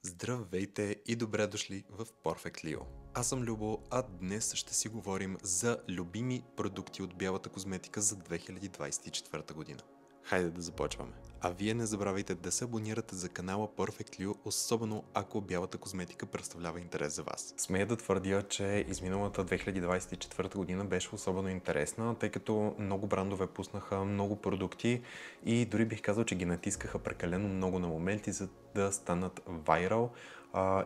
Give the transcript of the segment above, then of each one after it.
Здравейте и добре дошли в Perfect Leo. Аз съм Любо, а днес ще си говорим за любими продукти от бялата козметика за 2024 година. Хайде да започваме. А вие не забравяйте да се абонирате за канала Perfect Leo, особено ако бялата козметика представлява интерес за вас. Смея да твърдя, че изминалата 2024 година беше особено интересна, тъй като много брандове пуснаха много продукти и дори бих казал, че ги натискаха прекалено много на моменти, за да станат вайрал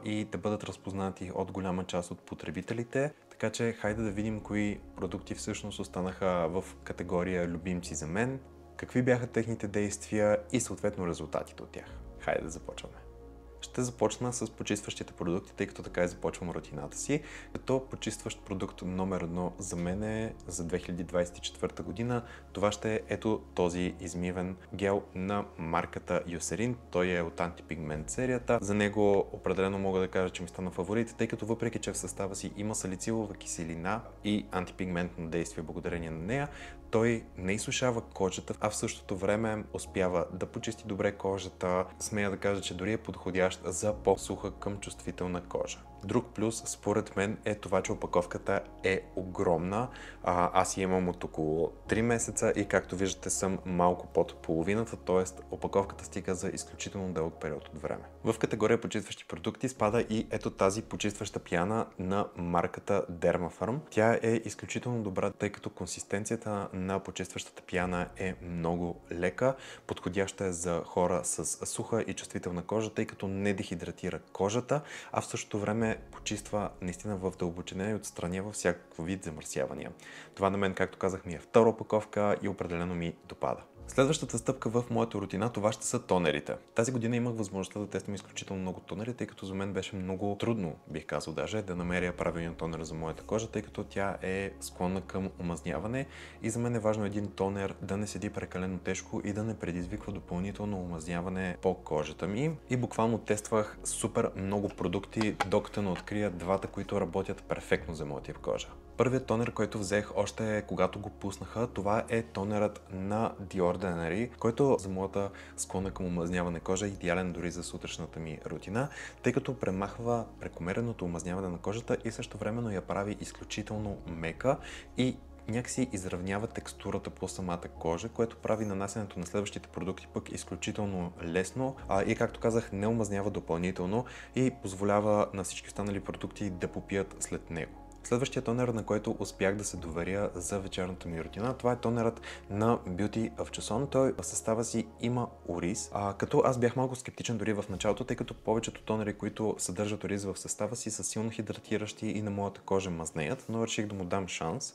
и да бъдат разпознати от голяма част от потребителите. Така че хайде да видим кои продукти всъщност останаха в категория любимци за мен, какви бяха техните действия и съответно резултатите от тях. Хайде да започваме. Ще започна с почистващите продукти, тъй като така и започвам рутината си. Като почистващ продукт номер 1 за мен е за 2024 година. Това ще е ето този измивен гел на марката Eucerin. Той е от антипигмент серията. За него определено мога да кажа, че ми стана фаворит, тъй като въпреки че в състава си има салицилова киселина и антипигментно действие благодарение на нея, той не изсушава кожата, а в същото време успява да почисти добре кожата. Смея да кажа, че дори е подходящ за по-суха към чувствителна кожа. Друг плюс според мен е това, че опаковката е огромна. Аз я имам от около 3 месеца и както виждате съм малко под половината, т.е. опаковката стига за изключително дълъг период от време. В категория почистващи продукти спада и ето тази почистваща пяна на марката Dermafarm. Тя е изключително добра, тъй като консистенцията на почистващата пяна е много лека, подходяща е за хора с суха и чувствителна кожа, тъй като не дехидратира кожата, а в същото време почиства наистина в дълбочина и отстранява всякакъв вид замърсявания. Това на мен, както казах, ми е втора опаковка и определено ми допада. Следващата стъпка в моята рутина, това ще са тонерите. Тази година имах възможността да тествам изключително много тонери, тъй като за мен беше много трудно, бих казал даже, да намеря правилен тонер за моята кожа, тъй като тя е склонна към омазняване и за мен е важно един тонер да не седи прекалено тежко и да не предизвиква допълнително омазняване по кожата ми. И буквално тествах супер много продукти, докато не открия двата, които работят перфектно за моя тип кожа. Първият тонер, който взех още когато го пуснаха, това е тонерът на The Ordinary, който за моята склонна към омазняване кожа е идеален дори за сутрешната ми рутина, тъй като премахва прекомерното омазняване на кожата и също времено я прави изключително мека и някакси изравнява текстурата по самата кожа, което прави нанасянето на следващите продукти пък изключително лесно и както казах, не омазнява допълнително и позволява на всички останали продукти да попият след него. Следващия тонер, на който успях да се доверя за вечерната ми рутина, това е тонерът на Beauty of Joseon. Той в състава си има ориз, като аз бях малко скептичен дори в началото, тъй като повечето тонери, които съдържат ориз в състава си, са силно хидратиращи и на моята кожа мазнеят, но реших да му дам шанс,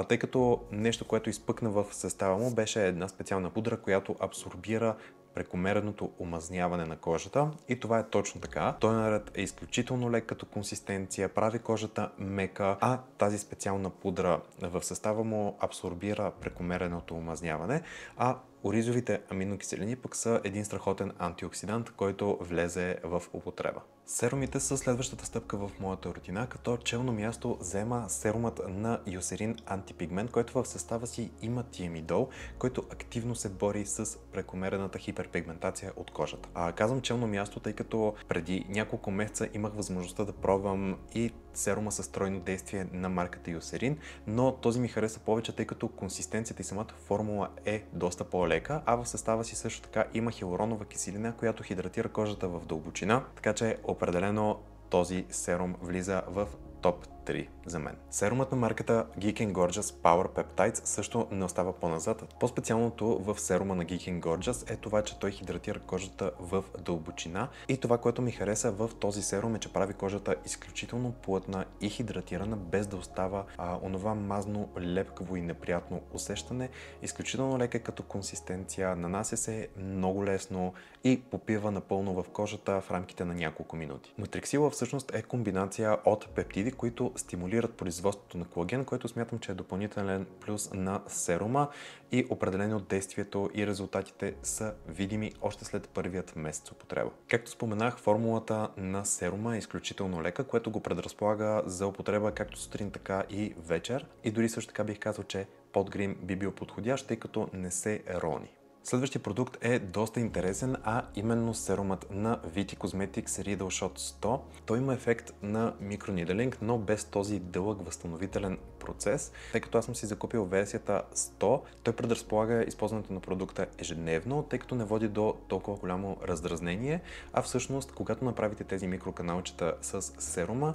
тъй като нещо, което изпъкна в състава му, беше една специална пудра, която абсорбира прекомерното омазняване на кожата и това е точно така. Тонерът е изключително лек като консистенция, прави кожата мека, а тази специална пудра в състава му абсорбира прекомерното омазняване, а оризовите аминокиселини пък са един страхотен антиоксидант, който влезе в употреба. Серумите са следващата стъпка в моята рутина, като челно място взема серумът на Eucerin антипигмент, който в състава си има тиамидол, който активно се бори с прекомерната хиперпигментация от кожата. Казвам челно място, тъй като преди няколко месеца имах възможността да пробвам и серума с тройно действие на марката Eucerin, но този ми хареса повече, тъй като консистенцията и самата формула е доста по-лека, а в състава си също така има хиалуронова киселина, която хидратира кожата в дълбочина, така че определено този серум влиза в топ 3 за мен. Серумът на марката Geek Gorgeous Power Peptides също не остава по-назад. По-специалното в серума на Geek Gorgeous е това, че той хидратира кожата в дълбочина и това, което ми хареса в този серум е, че прави кожата изключително плътна и хидратирана, без да остава онова мазно, лепкаво и неприятно усещане. Изключително лека като консистенция, нанася се много лесно и попива напълно в кожата в рамките на няколко минути. Nutrixila всъщност е комбинация от пептиди, които стимулират производството на колаген, който смятам, че е допълнителен плюс на серума и определено действието и резултатите са видими още след първият месец употреба. Както споменах, формулата на серума е изключително лека, което го предразполага за употреба както сутрин, така и вечер и дори също така бих казал, че подгрим би бил подходящ, тъй като не се рони. Следващия продукт е доста интересен, а именно серумът на VT Cosmetics Riddle Shot 100. Той има ефект на микронидълинг, но без този дълъг възстановителен процес. Тъй като аз съм си закупил версията 100, той предразполага използването на продукта ежедневно, тъй като не води до толкова голямо раздразнение, а всъщност, когато направите тези микроканалчета с серума,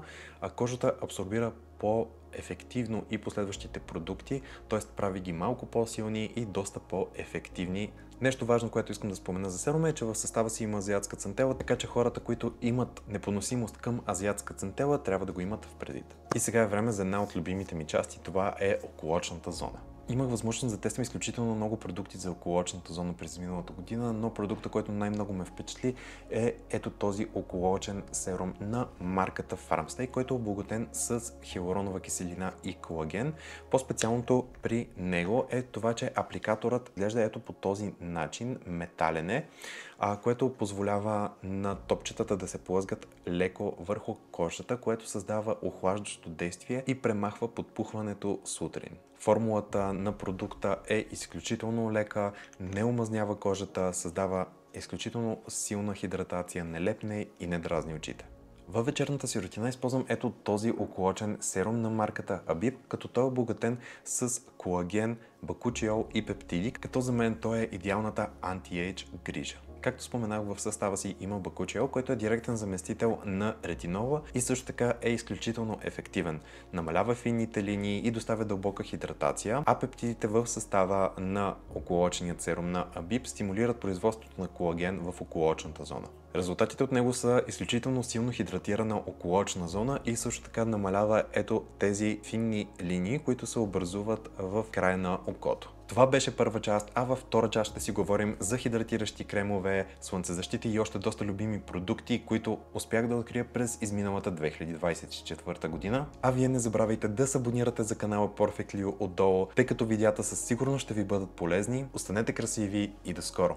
кожата абсорбира по-ефективно и последващите продукти, т.е. прави ги малко по-силни и доста по-ефективни. Нещо важно, което искам да спомена за серума е, че в състава си има азиатска цантела, така че хората, които имат непоносимост към азиатска цантела, трябва да го имат в предвид. И сега е време за една от любимите ми части, това е околоочната зона. Имах възможност да тествам изключително много продукти за околоочната зона през миналата година, но продукта, който най-много ме впечатли е ето този околоочен серум на марката Farmstay, който е обогатен с хиалуронова киселина и колаген. По-специалното при него е това, че апликаторът глежда ето по този начин, метален е, което позволява на топчетата да се плъзгат леко върху кожата, което създава охлаждащо действие и премахва подпухването сутрин. Формулата на продукта е изключително лека, не омазнява кожата, създава изключително силна хидратация, не лепне и не дразни очите. Във вечерната си рутина използвам ето този околоочен серум на марката Abib, като той е обогатен с колаген, бакучиол и пептиди, като за мен той е идеалната анти-ейдж грижа. Както споменах, в състава си има бакучиол, който е директен заместител на ретинола и също така е изключително ефективен. Намалява финните линии и доставя дълбока хидратация, а пептидите в състава на околоочният серум на Abib стимулират производството на колаген в околоочната зона. Резултатите от него са изключително силно хидратирана околоочна зона и също така намалява ето тези финни линии, които се образуват в края на окото. Това беше първа част, а във втора част ще си говорим за хидратиращи кремове, слънцезащити и още доста любими продукти, които успях да открия през изминалата 2024 година. А вие не забравяйте да се абонирате за канала Perfectly отдолу, тъй като видеята със сигурност ще ви бъдат полезни. Останете красиви и до скоро!